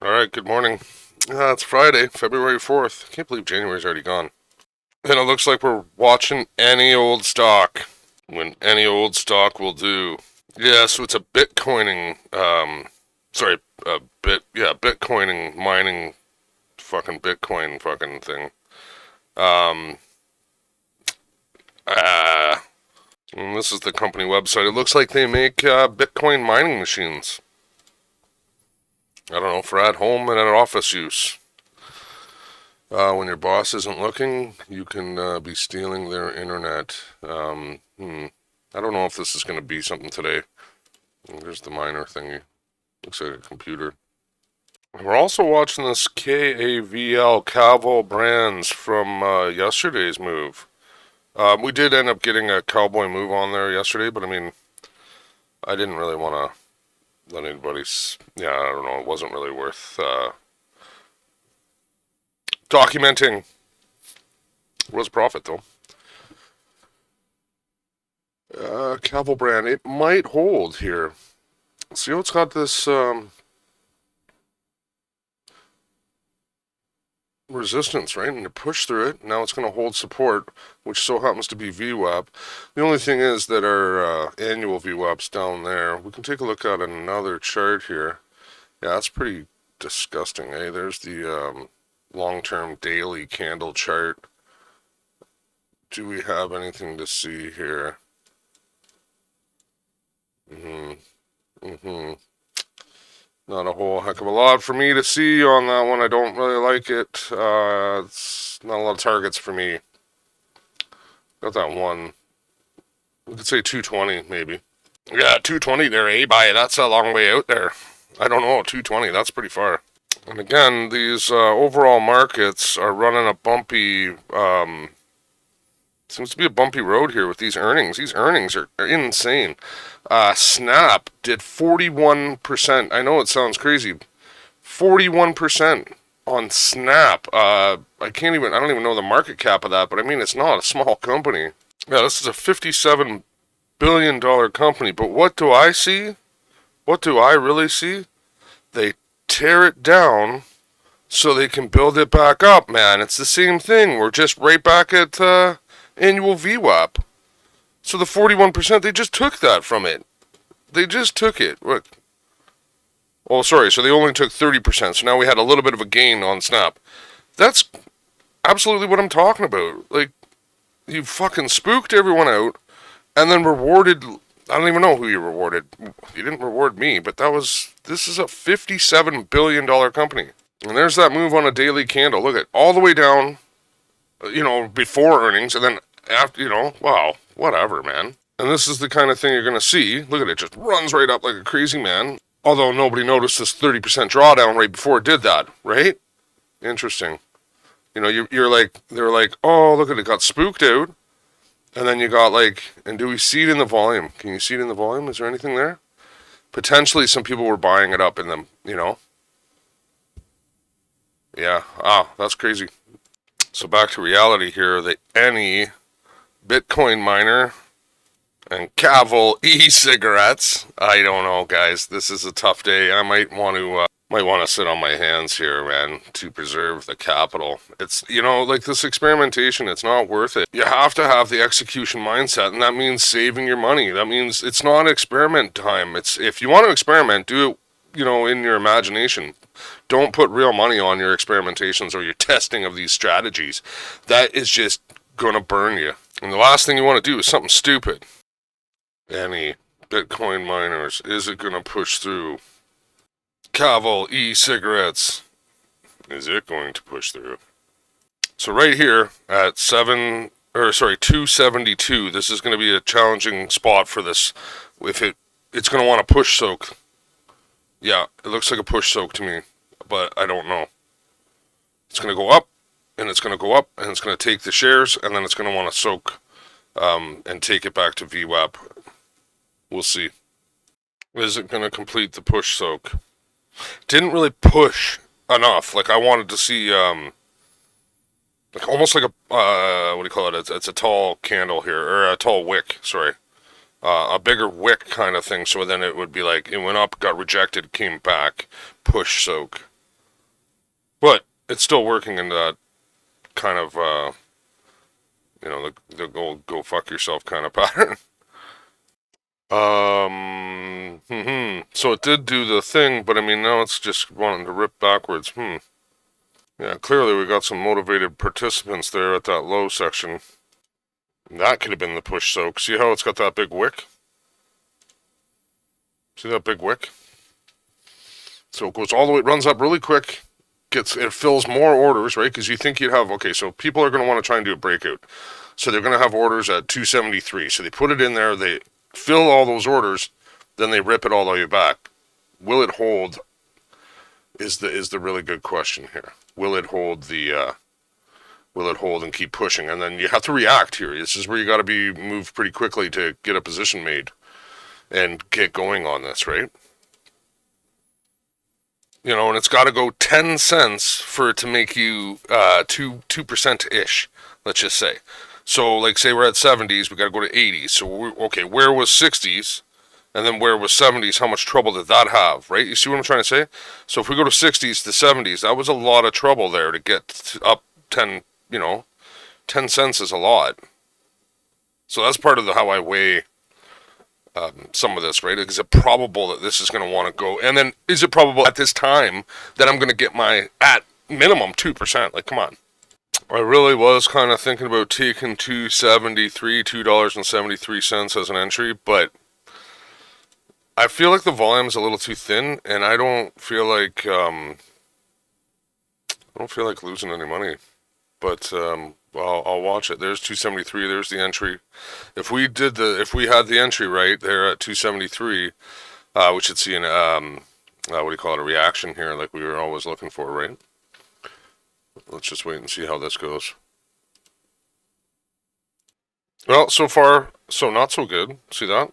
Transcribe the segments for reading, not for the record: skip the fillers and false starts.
All right, good morning. It's Friday, February 4th. Can't believe January's already gone. And it looks like we're watching any old stock. When any old stock will do. Yeah, so it's a Bitcoining, Bitcoining mining fucking Bitcoin fucking thing. Um, uh, and this is the company website. It looks like they make Bitcoin mining machines. I don't know, for at home and at office use. When your boss isn't looking, you can be stealing their internet. I don't know if this is going to be something today. There's the miner thingy. Looks like a computer. We're also watching this KAVL brands from yesterday's move. We did end up getting a cowboy move on there yesterday, but I mean, I didn't really want to let anybody. Yeah, I don't know. It wasn't really worth documenting. It was profit though. Cavill brand, it might hold here. See how it's got this resistance, right? And you push through it. Now it's going to hold support, which so happens to be VWAP. The only thing is that our annual VWAP's down there. We can take a look at another chart here. Yeah, that's pretty disgusting, eh? There's the long-term daily candle chart. Do we have anything to see here? Not a whole heck of a lot for me to see on that one. I don't really like it. It's not a lot of targets for me. Got that one. We could say 220 maybe. Yeah, 220 there, eh? By that's a long way out there. I don't know, 220, that's pretty far. And again, these overall markets are running a bumpy, seems to be a bumpy road here with these earnings. These earnings are insane. Snap did 41%. I know it sounds crazy. 41% on Snap. I don't even know the market cap of that, but I mean, it's not a small company. Yeah, this is a $57 billion company, but what do I see? What do I really see? They tear it down so they can build it back up, man. It's the same thing. We're just right back at annual VWAP. So the 41%, they just took that from it. They just took it. Look. Oh, sorry. So they only took 30%. So now we had a little bit of a gain on Snap. That's absolutely what I'm talking about. Like, you fucking spooked everyone out and then rewarded. I don't even know who you rewarded. You didn't reward me, but this is a $57 billion company. And there's that move on a daily candle. Look at all the way down, before earnings, and then after, wow, whatever, man. And this is the kind of thing you're going to see. Look at it, just runs right up like a crazy man. Although nobody noticed this 30% drawdown right before it did that, right? Interesting. You're like, they're like, oh, look at it, got spooked out. And then you got and do we see it in the volume? Can you see it in the volume? Is there anything there? Potentially some people were buying it up in them, Yeah, that's crazy. So back to reality here. The ANY Bitcoin miner and KAVL e-cigarettes. I don't know, guys. This is a tough day. I might want to sit on my hands here, man, to preserve the capital. It's this experimentation. It's not worth it. You have to have the execution mindset, and that means saving your money. That means it's not experiment time. It's if you want to experiment, do it. In your imagination. Don't put real money on your experimentations or your testing of these strategies. That is just gonna burn you. And the last thing you want to do is something stupid. Any Bitcoin miners, is it gonna push through? KAVL e-cigarettes, is it going to push through? So right here at 272, this is going to be a challenging spot for this. If it's going to want to push soak. Yeah, it looks like a push soak to me, but I don't know. It's going to go up, and it's going to go up, and it's going to take the shares, and then it's going to want to soak and take it back to VWAP. We'll see. Is it going to complete the push soak? Didn't really push enough. I wanted to see, almost like a, what do you call it? It's a tall candle here, or a tall wick, sorry. A bigger wick kind of thing, so then it would be it went up, got rejected, came back, push soak. But it's still working in that kind of, the go fuck yourself kind of pattern. So it did do the thing, but I mean, now it's just wanting to rip backwards. Yeah, clearly we got some motivated participants there at that low section. That could have been the push soak. See how it's got that big wick? See that big wick? So it goes all the way, runs up really quick, it fills more orders, right? Because you think you'd have, okay, so people are going to want to try and do a breakout. So they're going to have orders at 273. So they put it in there, they fill all those orders, then they rip it all the way back. Will it hold? Is the really good question here. Will it hold and keep pushing? And then you have to react here. This is where you got to be moved pretty quickly to get a position made and get going on this, right? And it's got to go 10 cents for it to make you 2% ish, let's just say. So, like, say we're at 70s, we got to go to 80s. So, where was 60s? And then where was 70s? How much trouble did that have, right? You see what I'm trying to say? So, if we go to 60s to 70s, that was a lot of trouble there to get up 10 cents is a lot. So, that's part of how I weigh some of this, right? Is it probable that this is going to want to go? And then is it probable at this time that I'm going to get my, at minimum, 2%? Like, come on. I really was kind of thinking about taking $2.73 as an entry, but I feel like the volume's a little too thin, and I don't feel like losing any money. But I'll watch it. There's 273. There's the entry. If we had the entry right there at 273, we should see an a reaction here, like we were always looking for, right? Let's just wait and see how this goes. Well, so far, so not so good. See that?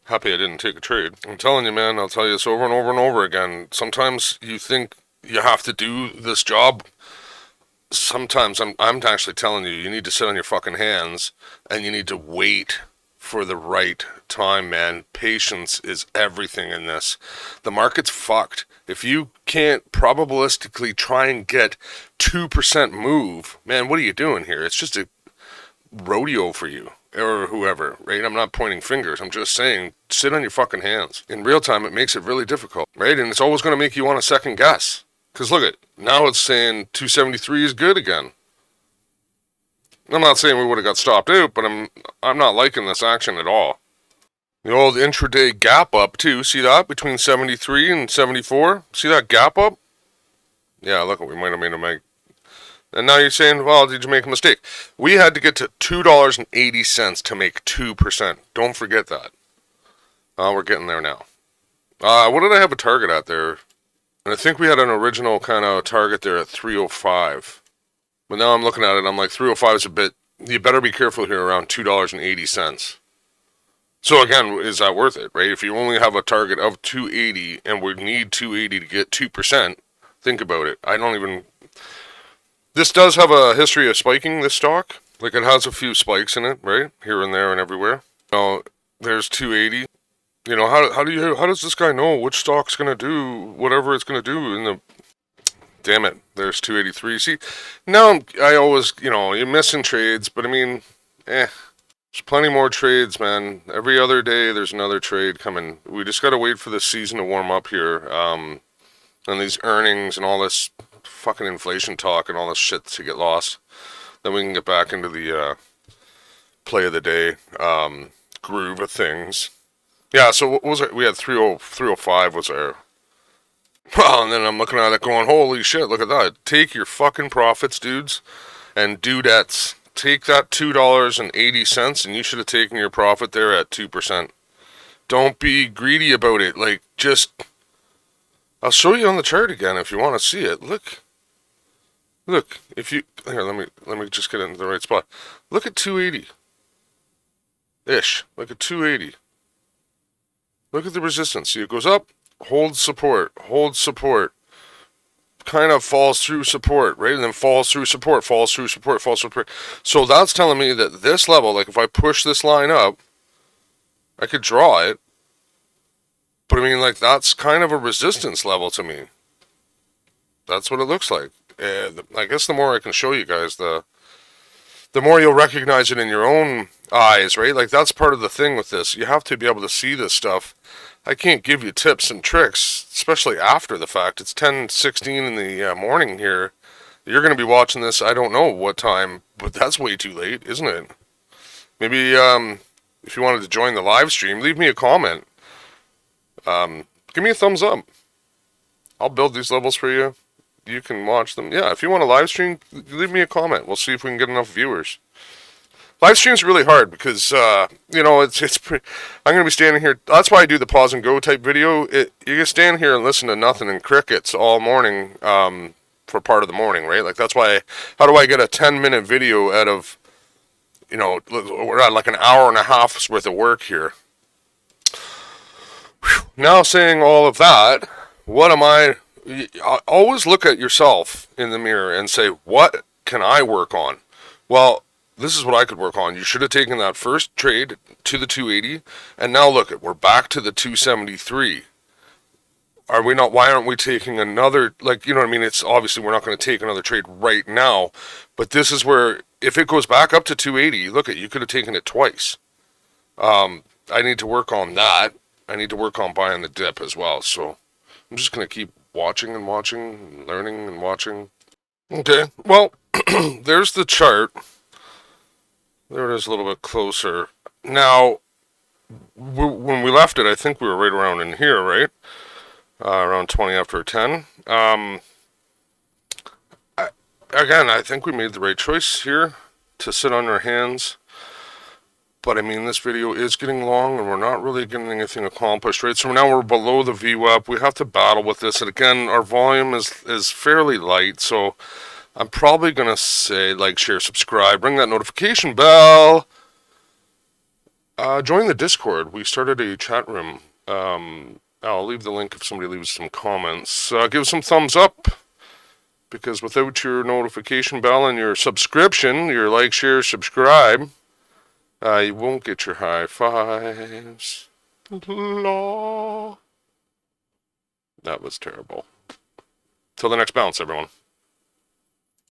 Happy I didn't take a trade. I'm telling you, man, I'll tell you this over and over and over again. Sometimes you think you have to do this job. Sometimes I'm actually telling you, you need to sit on your fucking hands and you need to wait for the right time, man. Patience is everything in this. The market's fucked. If you can't probabilistically try and get 2% move, man, what are you doing here? It's just a rodeo for you or whoever, right? I'm not pointing fingers. I'm just saying, sit on your fucking hands. In real time, it makes it really difficult, right? And it's always going to make you want to second guess. Because look now it's saying 273 is good again. I'm not saying we would have got stopped out, but I'm not liking this action at all. The old intraday gap up too. See that between 73 and 74? See that gap up? Yeah, look, we might have made a mistake. And now you're saying, well, did you make a mistake? We had to get to $2.80 to make 2%. Don't forget that. We're getting there now. What did I have a target at there? And I think we had an original kind of target there at 305. But now I'm looking at it, I'm like, 305 is a bit, you better be careful here around $2.80. So again, is that worth it, right? If you only have a target of 280 and we need 280 to get 2%, think about it. This does have a history of spiking, this stock. Like it has a few spikes in it, right? Here and there and everywhere. Now, there's 280. How does this guy know which stock's going to do whatever it's going to do in the... Damn it, there's 283. See, now I always, you're missing trades, but I mean, there's plenty more trades, man. Every other day there's another trade coming. We just got to wait for the season to warm up here. And these earnings and all this fucking inflation talk and all this shit to get lost. Then we can get back into the play of the day groove of things. Yeah, so what was it? We had 305 was our... Well, and then I'm looking at it going, holy shit, look at that. Take your fucking profits, dudes and dudettes. Take that $2.80 and you should have taken your profit there at 2%. Don't be greedy about it. Like, just... I'll show you on the chart again if you want to see it. Look, if you... Here, let me just get into the right spot. Look at 280-ish. Look at 280. Look at the resistance. See, it goes up. Hold support, kind of falls through support, right? And then falls through support. So that's telling me that this level, like if I push this line up, I could draw it. But I mean, like that's kind of a resistance level to me. That's what it looks like. I guess the more I can show you guys, the more you'll recognize it in your own eyes, right? Like, that's part of the thing with this. You have to be able to see this stuff. I can't give you tips and tricks, especially after the fact. It's 10:16 in the morning here. You're going to be watching this, I don't know what time, but that's way too late, isn't it? Maybe if you wanted to join the live stream, leave me a comment. Give me a thumbs up. I'll build these levels for you. You can watch them. Yeah, if you want a live stream, leave me a comment. We'll see if we can get enough viewers. Live streams are really hard because you know, it's pretty, I'm gonna be standing here. That's why I do the pause and go type video. You can stand here and listen to nothing and crickets all morning for part of the morning, right? Like, that's why. How do I get a 10-minute video out of, you know, we're at like an hour and a half's worth of work here. Whew. Now, saying all of that, what am I? Always look at yourself in the mirror and say, what can I work on? Well, this is what I could work on. You should have taken that first trade to the 280, and now look at, we're back to the 273. Are we not? Why aren't we taking another? Like, you know what I mean? It's obviously we're not going to take another trade right now, but this is where, if it goes back up to 280, look at, you could have taken it twice. I need to work on that. I need to work on buying the dip as well. So I'm just going to keep watching and watching, and learning and watching. Okay, well, there's the chart. There it is, a little bit closer. Now, when we left it, I think we were right around in here, right? Around 20 after 10. Again, I think we made the right choice here to sit on our hands. But I mean, this video is getting long and we're not really getting anything accomplished, right? So now we're below the VWAP. We have to battle with this. And again, our volume is fairly light. So I'm probably going to say like, share, subscribe, ring that notification bell. Join the Discord. We started a chat room. I'll leave the link if somebody leaves some comments. Give some thumbs up, because without your notification bell and your subscription, your like, share, subscribe, you won't get your high fives. Law. That was terrible. Till the next bounce, everyone.